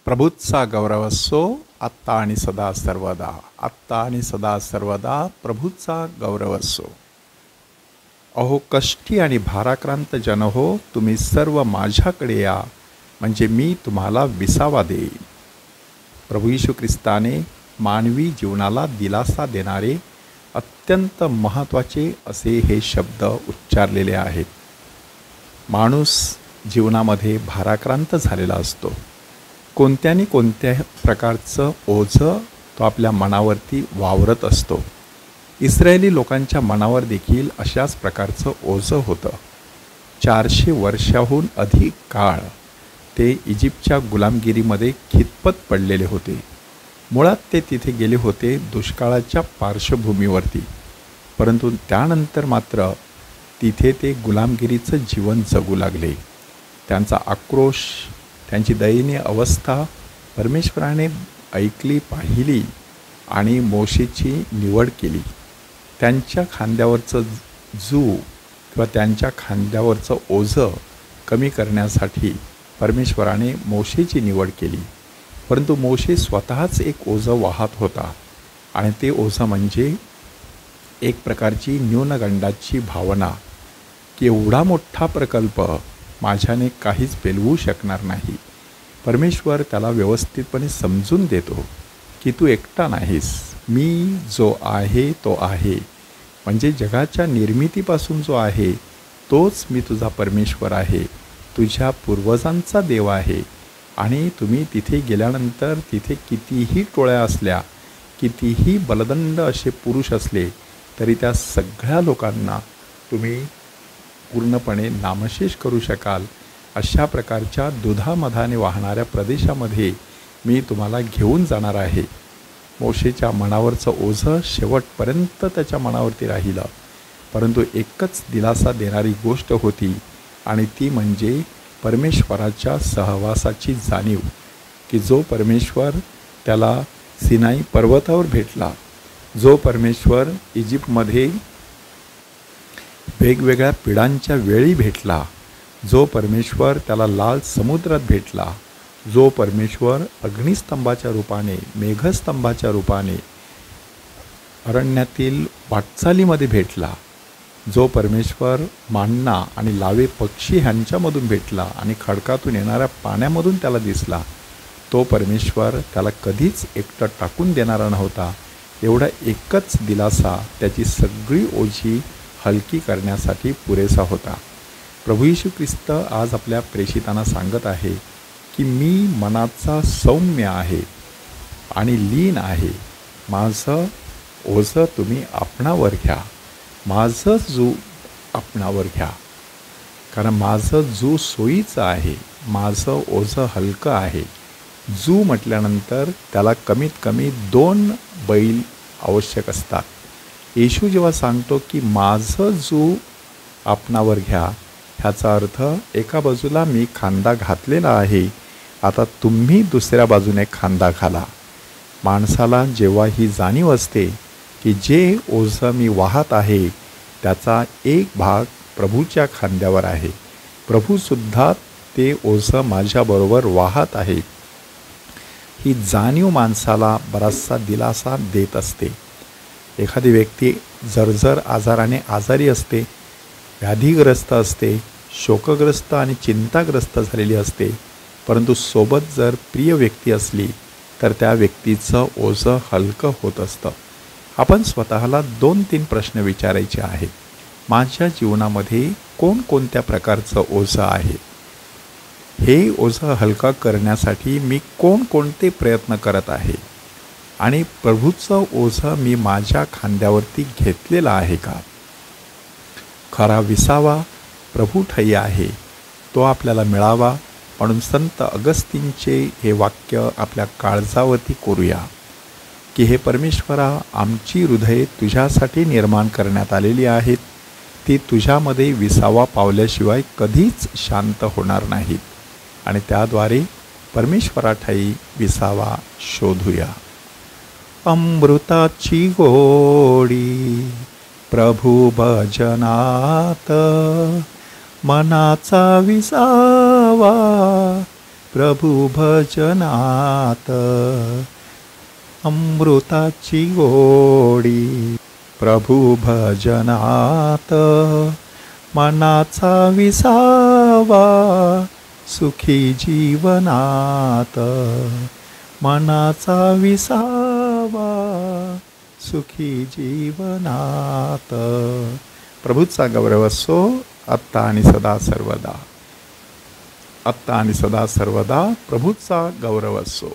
प्रभूचा गौरव असो आत्ता आणि सदा सर्वदा. आत्ता आणि सदा सर्वदा प्रभूचा गौरव असो. अहो कष्टी आणि भाराक्रांत जन हो, तुम्ही सर्व माझ्याकडे या, म्हणजे मी तुम्हाला विसावा देईन. प्रभू येशू ख्रिस्ताने मानवी जीवनाला दिलासा देणारे अत्यंत महत्त्वाचे असे हे शब्द उच्चारलेले आहेत. माणूस जीवनामध्ये भाराक्रांत झालेला असतो. कोणत्यानी कोणत्या प्रकारचं ओझं तो आपल्या मनावरती वावरत असतो. इस्रायली लोकांच्या मनावर देखील अशाच प्रकारचं ओझं होतं. 400 वर्षाहून अधिक काळ ते इजिप्तच्या गुलामगिरीमध्ये खितपत पडलेले होते. मुळात ते तिथे गेले होते दुष्काळाच्या पार्श्वभूमीवरती, परंतु त्यानंतर मात्र तिथे ते गुलामगिरीचं जीवन जगू लागले. त्यांचा आक्रोश, त्यांची दयनीय अवस्था परमेश्वराने ऐकली, पाहिली आणि मोशेची निवड केली. त्यांच्या खांद्यावरचं किंवा त्यांच्या खांद्यावरचं ओझं कमी करण्यासाठी परमेश्वराने मोशेची निवड केली. परंतु मोशे स्वतःच एक ओझं वाहत होता आणि ते ओझं म्हणजे एक प्रकारची न्यूनगंडाची भावना की एवढा मोठा प्रकल्प माझ्याने काहीच पेलवू शकणार नाही. परमेश्वर त्याला व्यवस्थितपणे समजून देतो की तू एकटा नाहीस, मी जो आहे तो आहे, म्हणजे जगाच्या निर्मितीपासून जो आहे तोच मी तुझा परमेश्वर आहे, तुझ्या पूर्वजांचा देव आहे. आणि तुम्ही तिथे गेल्यानंतर तिथे कितीही टोळ्या असल्या, कितीही बलदंड असे पुरुष असले, तरी त्या सगळ्या लोकांना तुम्ही पूर्णपणे नामशेष करू शकाल. अशा प्रकारच्या दुधामधाने वाहणाऱ्या प्रदेशामध्ये मी तुम्हाला घेऊन जाणार आहे. मोशेच्या मनावरचं ओझं शेवटपर्यंत त्याच्या मनावरती राहिलं. परंतु एकच दिलासा देणारी गोष्ट होती आणि ती म्हणजे परमेश्वराच्या सहवासाची जाणीव, की जो परमेश्वर त्याला सिनाई पर्वतावर भेटला, जो परमेश्वर इजिप्तमध्ये वेगवेगळ्या पिढांच्या वेळी भेटला, जो परमेश्वर त्याला लाल समुद्रात भेटला, जो परमेश्वर अग्निस्तंभाच्या रूपाने, मेघस्तंभाच्या रूपाने अरण्यातील वाटचालीमध्ये भेटला, जो परमेश्वर मान्ना आणि लावे पक्षी ह्यांच्यामधून भेटला आणि खडकातून येणाऱ्या पाण्यामधून त्याला दिसला, तो परमेश्वर त्याला कधीच एकटं टाकून देणारा नव्हता. एवढा एकच दिलासा त्याची सगळी ओझी हलकी करण्यासाठी पुरेसा होता. प्रभू येशू ख्रिस्त आज आपल्या प्रेषितांना सांगत आहे की मी मनाचा सौम्य आहे आणि लीन आहे. माझं ओझं तुम्ही आपणावर घ्या, माझं जू आपणावर घ्या, कारण माझं जू सोयीचं आहे, माझं ओझं हलकं आहे. जू म्हटल्यानंतर त्याला कमीत कमी 2 बैल आवश्यक असतात. येशू जेव्हा सांगतो की माझं जू आपणावर घ्या, ह्याचा अर्थ एका बाजूला मी खांदा घातलेला आहे, आता तुम्ही दुसऱ्या बाजूने खांदा घाला. माणसाला जेव्हा ही जाणीव असते की जे ओझं मी वाहत आहे त्याचा एक भाग प्रभूच्या खांद्यावर आहे, प्रभूसुद्धा ते ओझं माझ्याबरोबर वाहत आहे, ही जाणीव माणसाला बराचसा दिलासा देत असते. एखादी व्यक्ती जर्जर आजाराने आजारी असते, व्याधीग्रस्त असते, शोकग्रस्त आणि चिंताग्रस्त झालेली असते, परंतु सोबत जर प्रिय व्यक्ती असली तर त्या व्यक्तीचं ओझं हलकं होत असतं. आपण स्वतःला 2-3 प्रश्न विचारायचे आहेत. माझ्या जीवनामध्ये कोणकोणत्या प्रकारचं ओझं आहे? हे ओझं हलका करण्यासाठी मी कोणकोणते प्रयत्न करत आहे? आणि प्रभूचं ओझं मी माझ्या खांद्यावरती घेतलेलं आहे का? खरा विसावा प्रभू ठायी आहे, तो आपल्याला मिळावा म्हणून संत अगस्तीनचे हे वाक्य आपल्या काळजावरती कोरूया की हे परमेश्वरा, आमची हृदये तुझ्यासाठी निर्माण करण्यात आलेली आहेत, ती तुझ्यामध्ये विसावा पावल्याशिवाय कधीच शांत होणार नाहीत आणि त्याद्वारे परमेश्वराठायी विसावा शोधूया. अमृताची गोडी प्रभू भजनात, मनाचा विसावा प्रभु भजनात अमृताची गोडी, प्रभु भजनात मनाचा विसावा, सुखी जीवनात मनाचा विसावा, सुखी जीवनात. प्रभूचा गौरव असो आत्ता आणि सदा सर्वदा. आत्ता आणि सदा सर्वदा प्रभूचा गौरव असो.